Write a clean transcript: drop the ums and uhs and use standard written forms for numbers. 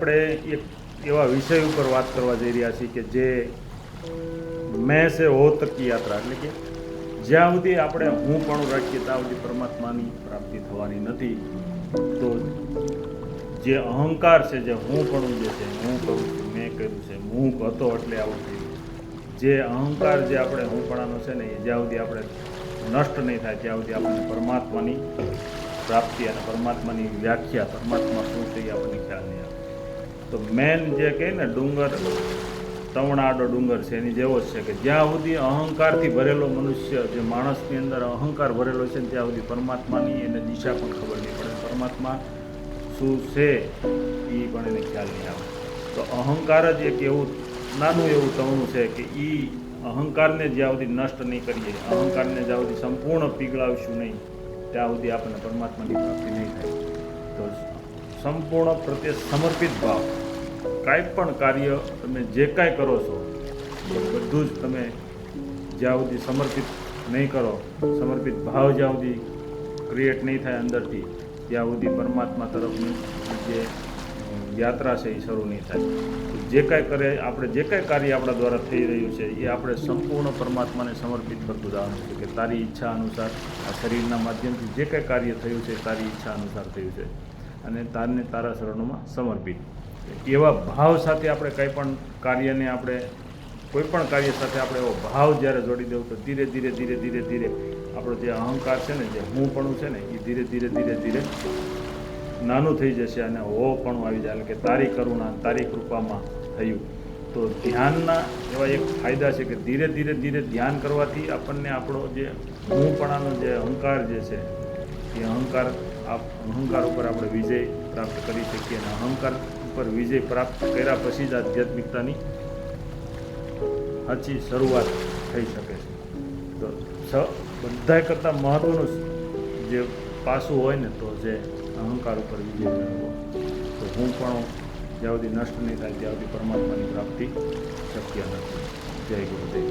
આપણે એક એવા વિષય ઉપર વાત કરવા જઈ રહ્યા છીએ કે જે મેં સે હો તક કી યાત્રા, એટલે કે જ્યાં સુધી આપણે હું પણ રાખીએ ત્યાં સુધી પરમાત્માની પ્રાપ્તિ થવાની નથી. તો જે અહંકાર છે, જે હું પણ જે છે, હું કરું છું, મેં કર્યું છે, હું હતો એટલે આવું થયું, જે અહંકાર જે આપણે હું પણાનો છે ને, એ જ્યાં સુધી આપણે નષ્ટ નહીં થાય ત્યાં સુધી આપણને પરમાત્માની પ્રાપ્તિ અને પરમાત્માની વ્યાખ્યા, પરમાત્મા શું છે એ આપણને ખ્યાલ નહીં આવે. તો મેન જે કહે ને ડુંગર, તવણાડો ડુંગર છે, એની જેવો જ છે કે જ્યાં સુધી અહંકારથી ભરેલો મનુષ્ય, જે માણસની અંદર અહંકાર ભરેલો છે ને, ત્યાં સુધી પરમાત્માની એને દિશા પણ ખબર નહીં પડે, પરમાત્મા શું છે એ પણ એને ખ્યાલ નહીં આવે. તો અહંકાર જ એક એવું નાનું એવું તવણું છે કે એ અહંકારને જ્યાં સુધી નષ્ટ નહીં કરીએ, અહંકારને જ્યાં સુધી સંપૂર્ણ પીગળાવશું નહીં, ત્યાં સુધી આપણને પરમાત્માની પ્રાપ્તિ નહીં થાય. તો સંપૂર્ણ પ્રત્યે સમર્પિત ભાવ, કાંઈ પણ કાર્ય તમે જે કાંઈ કરો છો એ બધું જ તમે જ્યાં સુધી સમર્પિત નહીં કરો, સમર્પિત ભાવ જ્યાં સુધી ક્રિએટ નહીં થાય અંદરથી, ત્યાં સુધી પરમાત્મા તરફની જે યાત્રા છે એ શરૂ નહીં થાય. જે કાંઈ કરે આપણે, જે કાંઈ કાર્ય આપણા દ્વારા થઈ રહ્યું છે એ આપણે સંપૂર્ણ પરમાત્માને સમર્પિત કરતું જવાનું છે કે તારી ઈચ્છા અનુસાર આ શરીરના માધ્યમથી જે કાંઈ કાર્ય થયું છે તારી ઈચ્છા અનુસાર થયું છે અને તારને તારા શરણોમાં સમર્પિત. એવા ભાવ સાથે આપણે કંઈ પણ કાર્યને, આપણે કોઈ પણ કાર્ય સાથે આપણે એવો ભાવ જ્યારે જોડી દેવું, તો ધીરે ધીરે ધીરે ધીરે ધીરે આપણો જે અહંકાર છે ને, જે હું પણ છે ને, એ ધીરે ધીરે ધીરે ધીરે નાનું થઈ જશે અને હો પણ આવી જાય, કે તારી કરુણા, તારી કૃપામાં થયું. તો ધ્યાનના એવા એક ફાયદા છે કે ધીરે ધીરે ધીરે ધ્યાન કરવાથી આપણને આપણો જે હું પણાનો જે અહંકાર જે છે એ અહંકાર ઉપર આપણે વિજય પ્રાપ્ત કરી શકીએ. અને અહંકાર ઉપર વિજય પ્રાપ્ત કર્યા પછી જ આધ્યાત્મિકતાની સાચી શરૂઆત થઈ શકે છે. તો બધા કરતાં મહત્ત્વનું જે પાસું હોય ને, તો જે અહંકાર ઉપર વિજય મેળવવો. તો હું પણ જ્યાં સુધી નષ્ટ નહીં થાય ત્યાં સુધી પરમાત્માની પ્રાપ્તિ શક્ય નથી. જય ગુરુદેવ.